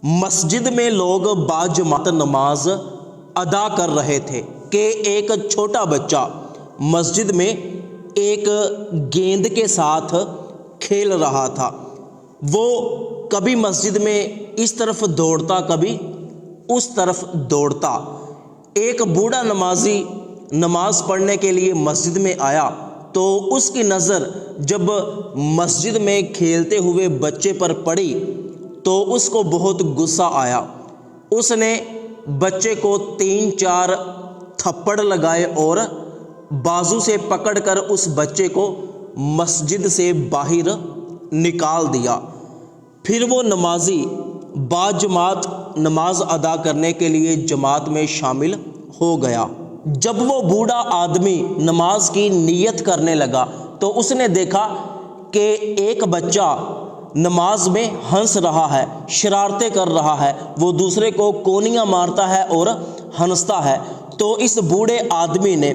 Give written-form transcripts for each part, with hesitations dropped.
مسجد میں لوگ باجماعت نماز ادا کر رہے تھے کہ ایک چھوٹا بچہ مسجد میں ایک گیند کے ساتھ کھیل رہا تھا۔ وہ کبھی مسجد میں اس طرف دوڑتا، کبھی اس طرف دوڑتا۔ ایک بوڑھا نمازی نماز پڑھنے کے لیے مسجد میں آیا تو اس کی نظر جب مسجد میں کھیلتے ہوئے بچے پر پڑی تو اس کو بہت غصہ آیا۔ اس نے بچے کو 3-4 تھپڑ لگائے اور بازو سے پکڑ کر اس بچے کو مسجد سے باہر نکال دیا۔ پھر وہ نمازی باجماعت نماز ادا کرنے کے لیے جماعت میں شامل ہو گیا۔ جب وہ بوڑھا آدمی نماز کی نیت کرنے لگا تو اس نے دیکھا کہ ایک بچہ نماز میں ہنس رہا ہے، شرارتیں کر رہا ہے، وہ دوسرے کو کونیاں مارتا ہے اور ہنستا ہے۔ تو اس بوڑھے آدمی نے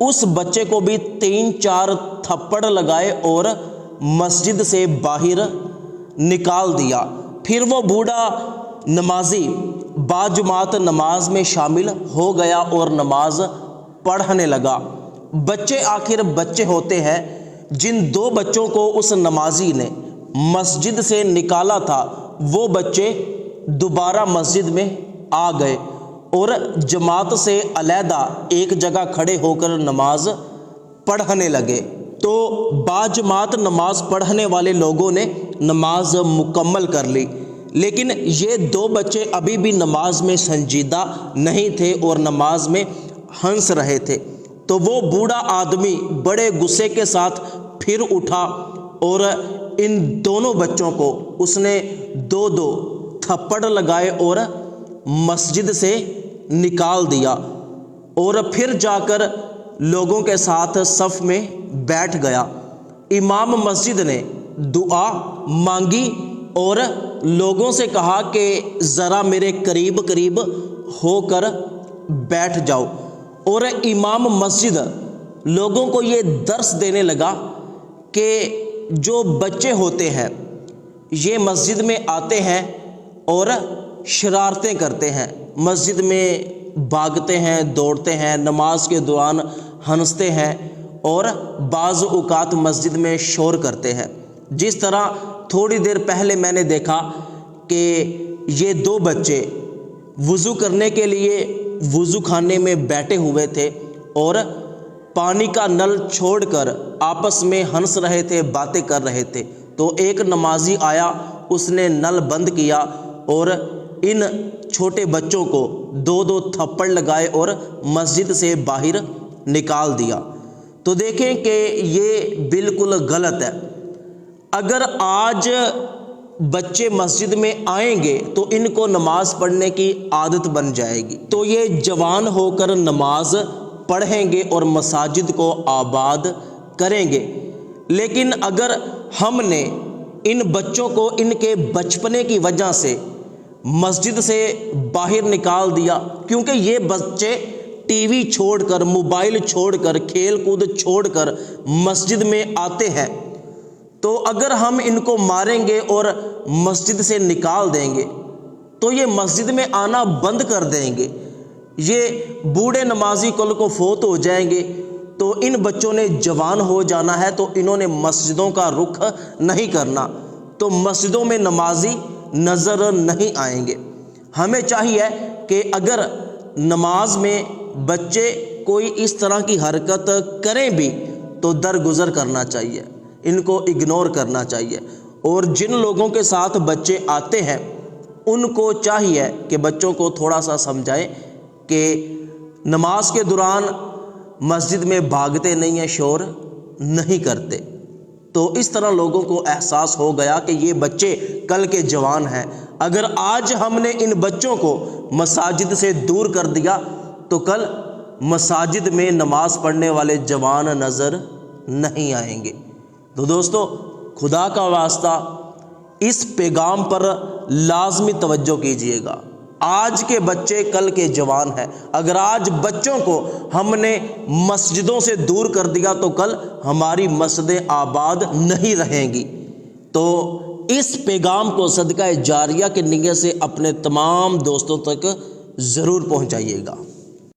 اس بچے کو بھی 3-4 تھپڑ لگائے اور مسجد سے باہر نکال دیا۔ پھر وہ بوڑھا نمازی باجماعت نماز میں شامل ہو گیا اور نماز پڑھنے لگا۔ بچے آخر بچے ہوتے ہیں۔ جن 2 بچوں کو اس نمازی نے مسجد سے نکالا تھا وہ بچے دوبارہ مسجد میں آ گئے اور جماعت سے علیحدہ ایک جگہ کھڑے ہو کر نماز پڑھنے لگے۔ تو باجماعت نماز پڑھنے والے لوگوں نے نماز مکمل کر لی، لیکن یہ 2 بچے ابھی بھی نماز میں سنجیدہ نہیں تھے اور نماز میں ہنس رہے تھے۔ تو وہ بوڑھا آدمی بڑے غصے کے ساتھ پھر اٹھا اور ان دونوں بچوں کو اس نے 2 تھپڑ لگائے اور مسجد سے نکال دیا، اور پھر جا کر لوگوں کے ساتھ صف میں بیٹھ گیا۔ امام مسجد نے دعا مانگی اور لوگوں سے کہا کہ ذرا میرے قریب قریب ہو کر بیٹھ جاؤ، اور امام مسجد لوگوں کو یہ درس دینے لگا کہ جو بچے ہوتے ہیں یہ مسجد میں آتے ہیں اور شرارتیں کرتے ہیں، مسجد میں بھاگتے ہیں، دوڑتے ہیں، نماز کے دوران ہنستے ہیں اور بعض اوقات مسجد میں شور کرتے ہیں۔ جس طرح تھوڑی دیر پہلے میں نے دیکھا کہ یہ 2 بچے وضو کرنے کے لیے وضو خانے میں بیٹھے ہوئے تھے اور پانی کا نل چھوڑ کر آپس میں ہنس رہے تھے، باتیں کر رہے تھے۔ تو ایک نمازی آیا، اس نے نل بند کیا اور ان چھوٹے بچوں کو 2 تھپڑ لگائے اور مسجد سے باہر نکال دیا۔ تو دیکھیں کہ یہ بالکل غلط ہے۔ اگر آج بچے مسجد میں آئیں گے تو ان کو نماز پڑھنے کی عادت بن جائے گی، تو یہ جوان ہو کر نماز پڑھیں گے اور مساجد کو آباد کریں گے۔ لیکن اگر ہم نے ان بچوں کو ان کے بچپنے کی وجہ سے مسجد سے باہر نکال دیا، کیونکہ یہ بچے ٹی وی چھوڑ کر، موبائل چھوڑ کر، کھیل کود چھوڑ کر مسجد میں آتے ہیں، تو اگر ہم ان کو ماریں گے اور مسجد سے نکال دیں گے تو یہ مسجد میں آنا بند کر دیں گے۔ یہ بوڑھے نمازی کل کو فوت ہو جائیں گے تو ان بچوں نے جوان ہو جانا ہے، تو انہوں نے مسجدوں کا رخ نہیں کرنا، تو مسجدوں میں نمازی نظر نہیں آئیں گے۔ ہمیں چاہیے کہ اگر نماز میں بچے کوئی اس طرح کی حرکت کریں بھی تو درگزر کرنا چاہیے، ان کو اگنور کرنا چاہیے، اور جن لوگوں کے ساتھ بچے آتے ہیں ان کو چاہیے کہ بچوں کو تھوڑا سا سمجھائیں کہ نماز کے دوران مسجد میں بھاگتے نہیں ہیں، شور نہیں کرتے۔ تو اس طرح لوگوں کو احساس ہو گیا کہ یہ بچے کل کے جوان ہیں۔ اگر آج ہم نے ان بچوں کو مساجد سے دور کر دیا تو کل مساجد میں نماز پڑھنے والے جوان نظر نہیں آئیں گے۔ تو دوستو، خدا کا واسطہ اس پیغام پر لازمی توجہ کیجیے گا۔ آج کے بچے کل کے جوان ہیں۔ اگر آج بچوں کو ہم نے مسجدوں سے دور کر دیا تو کل ہماری مسجدیں آباد نہیں رہیں گی۔ تو اس پیغام کو صدقہ جاریہ کی نیت سے اپنے تمام دوستوں تک ضرور پہنچائیے گا۔